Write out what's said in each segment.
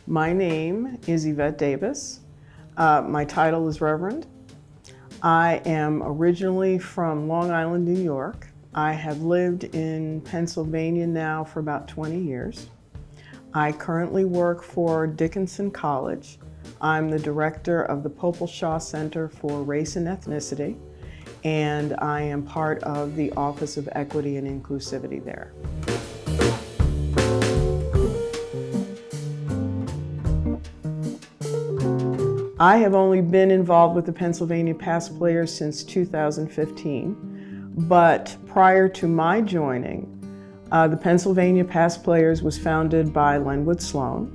My name is Yvette Davis. My title is Reverend. I am originally from Long Island, New York. I have lived in Pennsylvania now for about 20 years. I currently work for Dickinson College. I'm the director of the Popel Shaw Center for Race and Ethnicity, and I am part of the Office of Equity and Inclusivity there. I have only been involved with the Pennsylvania Past Players since 2015, but prior to my joining, the Pennsylvania Past Players was founded by Lenwood Sloan,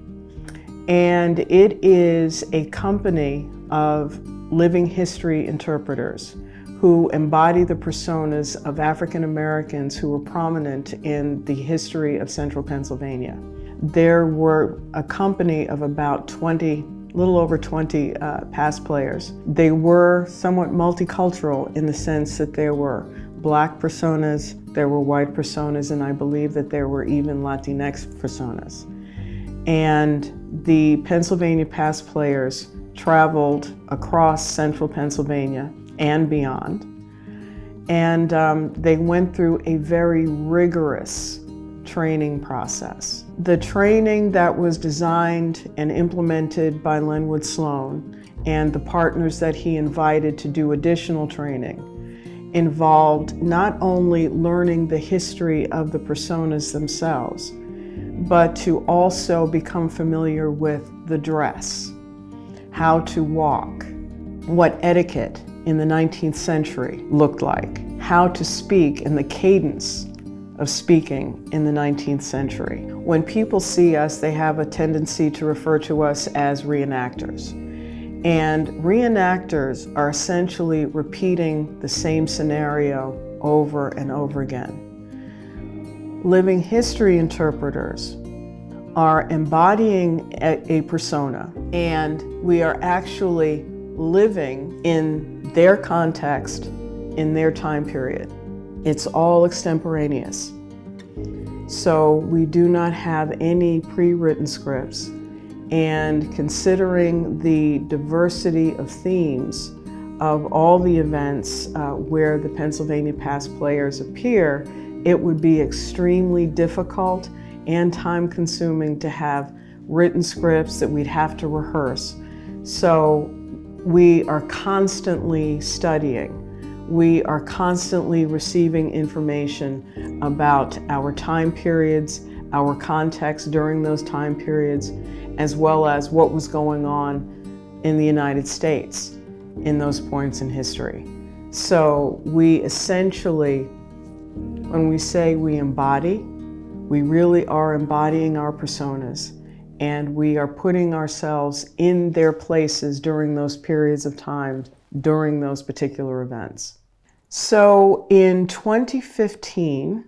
and it is a company of living history interpreters who embody the personas of African Americans who were prominent in the history of central Pennsylvania. There were a company of about a little over 20 past players. They were somewhat multicultural in the sense that there were Black personas, there were white personas, and I believe that there were even Latinx personas. And the Pennsylvania Past Players traveled across central Pennsylvania and beyond. And they went through a very rigorous training process. The training that was designed and implemented by Lenwood Sloan and the partners that he invited to do additional training involved not only learning the history of the personas themselves, but to also become familiar with the dress, how to walk, what etiquette in the 19th century looked like, how to speak and the cadence of speaking in the 19th century. When people see us, they have a tendency to refer to us as reenactors. And reenactors are essentially repeating the same scenario over and over again. Living history interpreters are embodying a persona, and we are actually living in their context, in their time period. It's all extemporaneous. So we do not have any pre-written scripts. And considering the diversity of themes of all the events where the Pennsylvania Past Players appear, it would be extremely difficult and time-consuming to have written scripts that we'd have to rehearse. So we are constantly studying. We are constantly receiving information about our time periods, our context during those time periods, as well as what was going on in the United States in those points in history. So we essentially, when we say we embody, we really are embodying our personas, and we are putting ourselves in their places during those periods of time, during those particular events. So in 2015,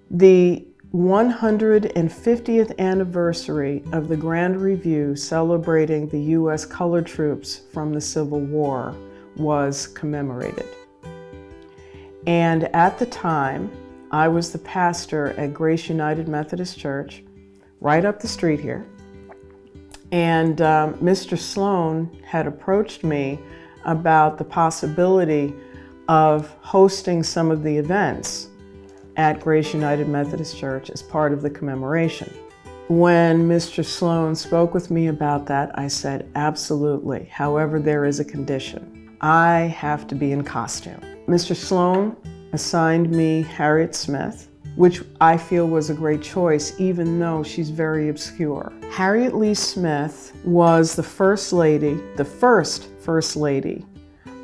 the 150th anniversary of the Grand Review celebrating the U.S. colored troops from the Civil War was commemorated. And at the time, I was the pastor at Grace United Methodist Church, right up the street here. And Mr. Sloan had approached me about the possibility of hosting some of the events at Grace United Methodist Church as part of the commemoration. When Mr. Sloan spoke with me about that, I said, absolutely. However, there is a condition. I have to be in costume. Mr. Sloan assigned me Harriet Smith, which I feel was a great choice, even though she's very obscure. Harriet Lee Smith was the first first lady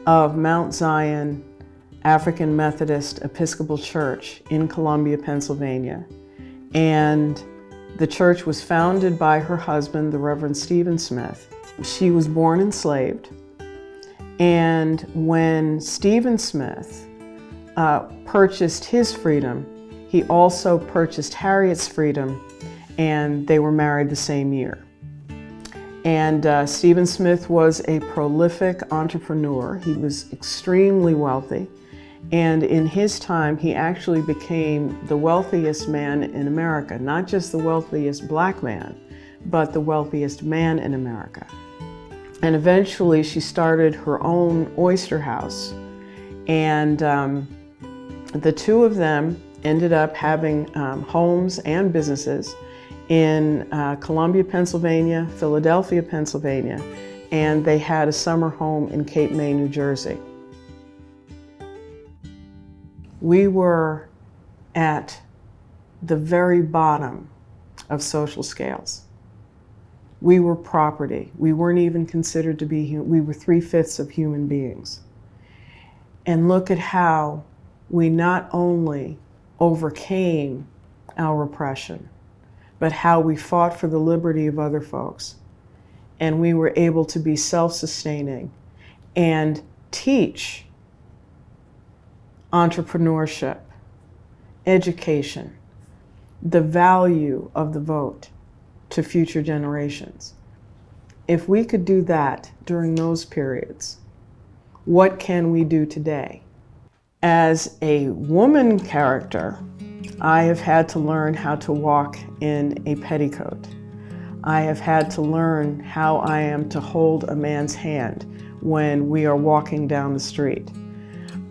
of Mount Zion African Methodist Episcopal Church in Columbia, Pennsylvania. And the church was founded by her husband, the Reverend Stephen Smith. She was born enslaved. And when Stephen Smith purchased his freedom, he also purchased Harriet's freedom, and they were married the same year. And Stephen Smith was a prolific entrepreneur. He was extremely wealthy. And in his time, he actually became the wealthiest man in America, not just the wealthiest Black man, but the wealthiest man in America. And eventually she started her own oyster house. And the two of them ended up having homes and businesses in Columbia, Pennsylvania, Philadelphia, Pennsylvania, and they had a summer home in Cape May, New Jersey. We were at the very bottom of social scales. We were property. We weren't even considered to be human. We were 3/5 of human beings. And look at how we not only overcame our oppression, but how we fought for the liberty of other folks. And we were able to be self-sustaining and teach entrepreneurship, education, the value of the vote to future generations. If we could do that during those periods, what can we do today? As a woman character, I have had to learn how to walk in a petticoat. I have had to learn how I am to hold a man's hand when we are walking down the street.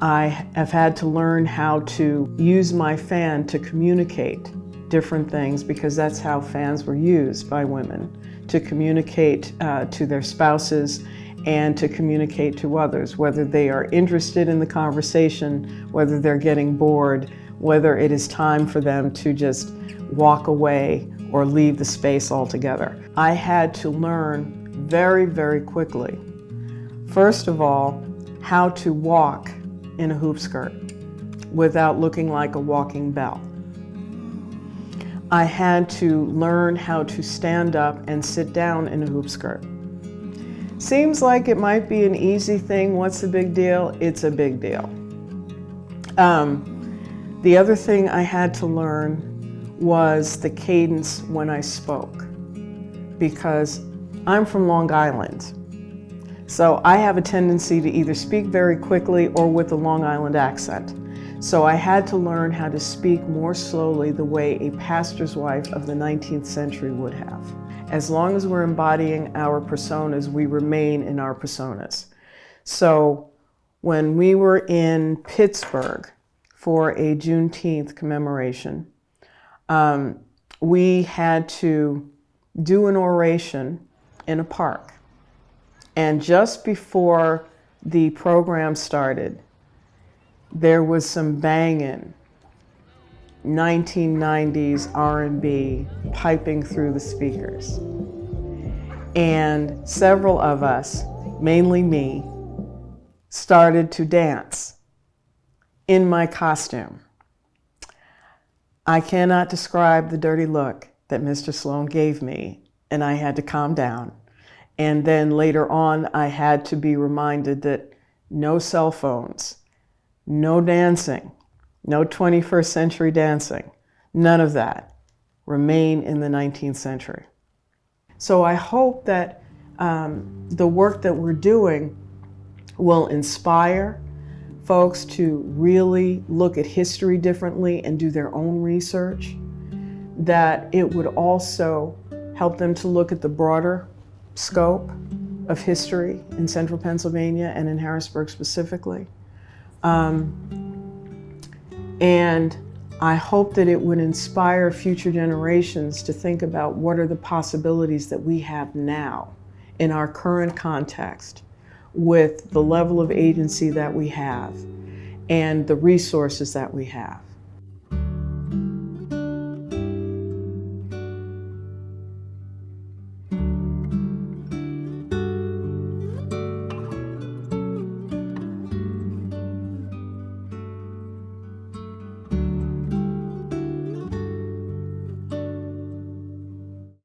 I have had to learn how to use my fan to communicate different things, because that's how fans were used by women, to communicate to their spouses and to communicate to others, whether they are interested in the conversation, whether they're getting bored, whether it is time for them to just walk away or leave the space altogether. I had to learn very, very quickly, first of all, how to walk in a hoop skirt without looking like a walking bell. I had to learn how to stand up and sit down in a hoop skirt. Seems like it might be an easy thing. What's the big deal? It's a big deal. The other thing I had to learn was the cadence when I spoke, because I'm from Long Island. So I have a tendency to either speak very quickly or with a Long Island accent. So I had to learn how to speak more slowly, the way a pastor's wife of the 19th century would have. As long as we're embodying our personas, we remain in our personas. So when we were in Pittsburgh for a Juneteenth commemoration, we had to do an oration in a park. And just before the program started, there was some banging 1990s R&B piping through the speakers. And several of us, mainly me, started to dance in my costume. I cannot describe the dirty look that Mr. Sloan gave me, and I had to calm down. And then later on, I had to be reminded that no cell phones, no dancing, no 21st century dancing, none of that. Remain in the 19th century. So I hope that the work that we're doing will inspire folks to really look at history differently and do their own research, that it would also help them to look at the broader scope of history in central Pennsylvania and in Harrisburg specifically. And I hope that it would inspire future generations to think about what are the possibilities that we have now in our current context with the level of agency that we have and the resources that we have.